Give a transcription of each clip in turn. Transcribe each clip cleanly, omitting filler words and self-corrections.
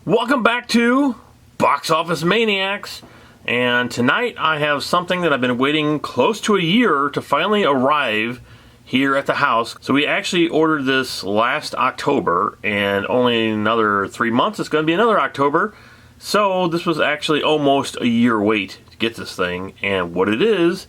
Welcome back to Box Office Maniacs, and tonight I have something that I've been waiting close to a year to finally arrive here at the house. So we actually ordered this last October, and only another 3 months it's going to be another October. So this was actually almost a year wait to get this thing, and what it is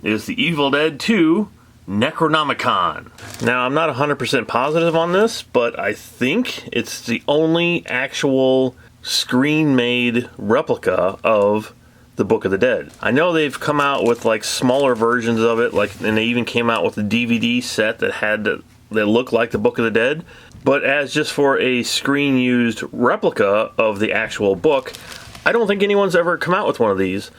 The Evil Dead 2 Necronomicon. Now, I'm not 100% positive on this, but I think it's the only actual screen-made replica of the Book of the Dead. I know they've come out with like smaller versions of it, and they even came out with a DVD set that looked like the Book of the Dead. But as just for a screen-used replica of the actual book, I don't think anyone's ever come out with one of these.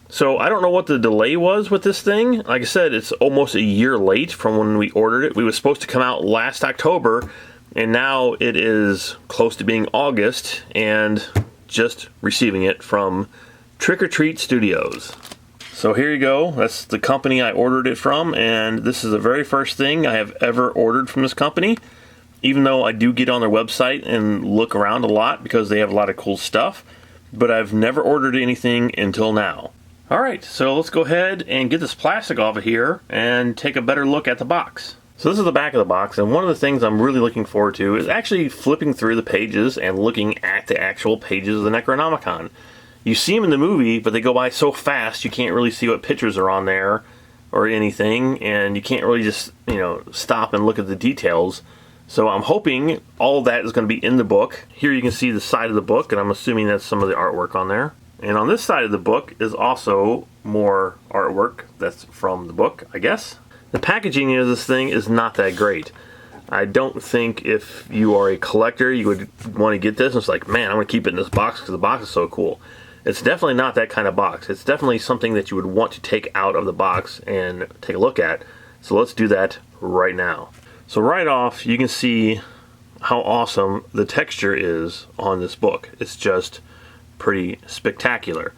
So I don't know what the delay was with this thing. Like I said, it's almost a year late from when we ordered it. We were supposed to come out last October, and now it is close to being August, and just receiving it from Trick or Treat Studios. So here you go. That's the company I ordered it from, and this is the very first thing I have ever ordered from this company. Even though I do get on their website and look around a lot because they have a lot of cool stuff, but I've never ordered anything until now. Alright, so let's go ahead and get this plastic off of here and take a better look at the box. So this is the back of the box, and one of the things I'm really looking forward to is actually flipping through the pages and looking at the actual pages of the Necronomicon. You see them in the movie, but they go by so fast you can't really see what pictures are on there or anything, and you can't really just, stop and look at the details. So I'm hoping all of that is going to be in the book. Here you can see the side of the book, and I'm assuming that's some of the artwork on there. And on this side of the book is also more artwork that's from the book, I guess. The packaging of this thing is not that great. I don't think if you are a collector, you would want to get this. It's like, man, I'm going to keep it in this box because the box is so cool. It's definitely not that kind of box. It's definitely something that you would want to take out of the box and take a look at. So let's do that right now. So right off, you can see how awesome the texture is on this book. It's just pretty spectacular.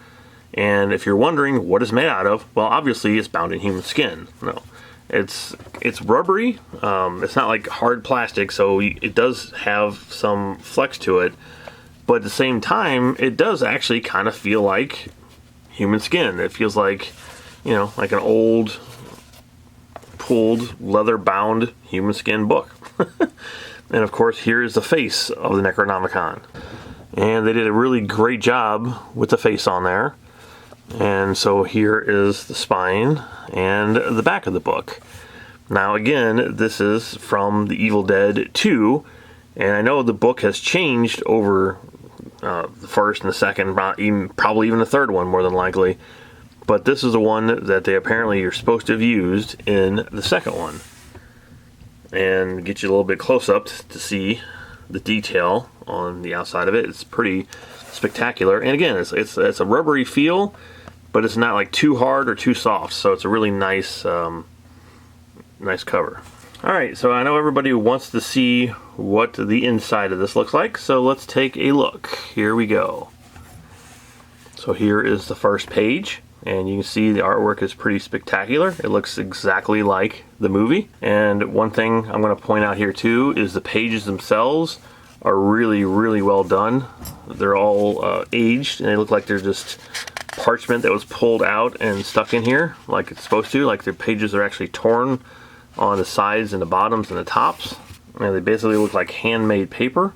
And if you're wondering what it's made out of, well, obviously it's bound in human skin. No, it's rubbery. It's not like hard plastic, so it does have some flex to it, but at the same time it does actually kind of feel like human skin. It feels like, like an old pulled leather bound human skin book. And of course, here is the face of the Necronomicon. And they did a really great job with the face on there. And so here is the spine and the back of the book. Now again, this is from The Evil Dead 2. And I know the book has changed over the first and the second, probably even the third one more than likely. But this is the one that they apparently are supposed to have used in the second one. And get you a little bit close up to see the detail on the outside of it. It's pretty spectacular, and again, it's a rubbery feel, but it's not like too hard or too soft, so it's a really nice nice cover. Alright, so I know everybody wants to see what the inside of this looks like, so let's take a look. Here we go. So here is the first page, and you can see the artwork is pretty spectacular. It looks exactly like the movie. And one thing I'm going to point out here too is the pages themselves are really, really well done. They're all aged, and they look like they're just parchment that was pulled out and stuck in here like it's supposed to. Like their pages are actually torn on the sides and the bottoms and the tops. And they basically look like handmade paper.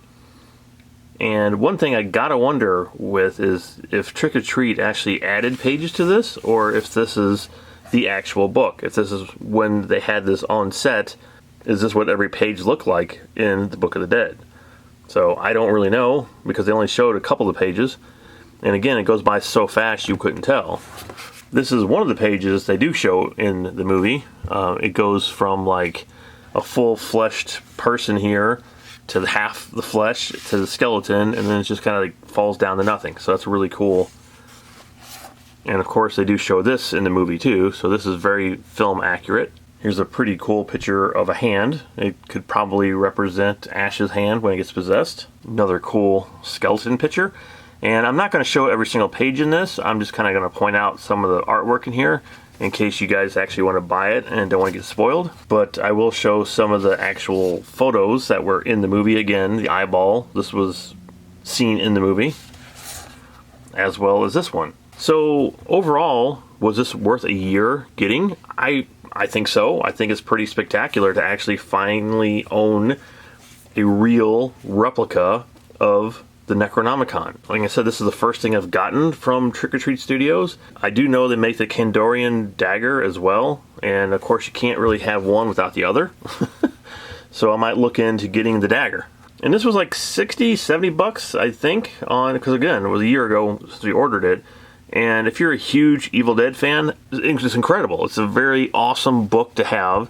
And one thing I gotta wonder with is if Trick or Treat actually added pages to this, or if this is the actual book. If this is when they had this on set, is this what every page looked like in the Book of the Dead? So I don't really know, because they only showed a couple of pages. And again, it goes by so fast you couldn't tell. This is one of the pages they do show in the movie. It goes from like a full-fleshed person here to half the flesh to the skeleton, and then it just kind of like falls down to nothing. So that's really cool. And of course they do show this in the movie too, so this is very film accurate. Here's a pretty cool picture of a hand. It could probably represent Ash's hand when it gets possessed. Another cool skeleton picture. And I'm not going to show every single page in this. I'm just kind of going to point out some of the artwork in here in case you guys actually want to buy it and don't want to get spoiled. But I will show some of the actual photos that were in the movie. Again, the eyeball. This was seen in the movie, as well as this one. So overall, was this worth a year getting? I think so. I think it's pretty spectacular to actually finally own a real replica of the Necronomicon. Like I said, this is the first thing I've gotten from Trick or Treat Studios. I do know they make the Kandorian dagger as well, and of course you can't really have one without the other. So I might look into getting the dagger. And this was like 60, 70 bucks, I think, because again, it was a year ago since we ordered it. And if you're a huge Evil Dead fan, it's incredible. It's a very awesome book to have.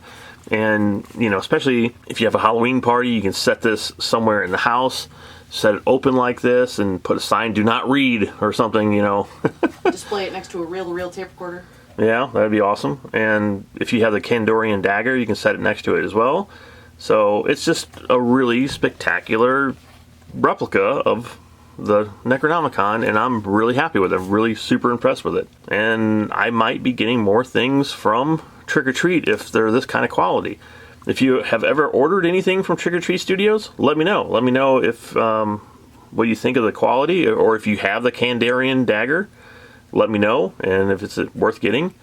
And, you know, especially if you have a Halloween party, you can set this somewhere in the house, set it open like this, and put a sign, "Do not read," or something, you know. Display it next to a reel-to-reel tape recorder. Yeah, that'd be awesome. And if you have the Kandorian dagger, you can set it next to it as well. So it's just a really spectacular replica of the Necronomicon, and I'm really happy with it. I'm really super impressed with it. And I might be getting more things from Trick or Treat if they're this kind of quality. If you have ever ordered anything from Trick or Treat Studios, let me know. Let me know if what you think of the quality, or if you have the Kandorian dagger, let me know, and if it's worth getting.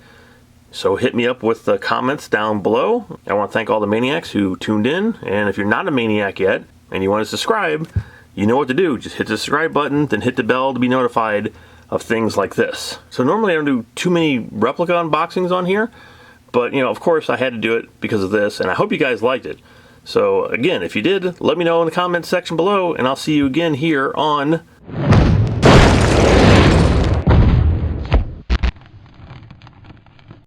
So hit me up with the comments down below. I want to thank all the Maniacs who tuned in, and if you're not a Maniac yet and you want to subscribe, you know what to do. Just hit the subscribe button, then hit the bell to be notified of things like this. So normally I don't do too many replica unboxings on here, but you know, of course I had to do it because of this, and I hope you guys liked it. So again, if you did, let me know in the comments section below, and I'll see you again here on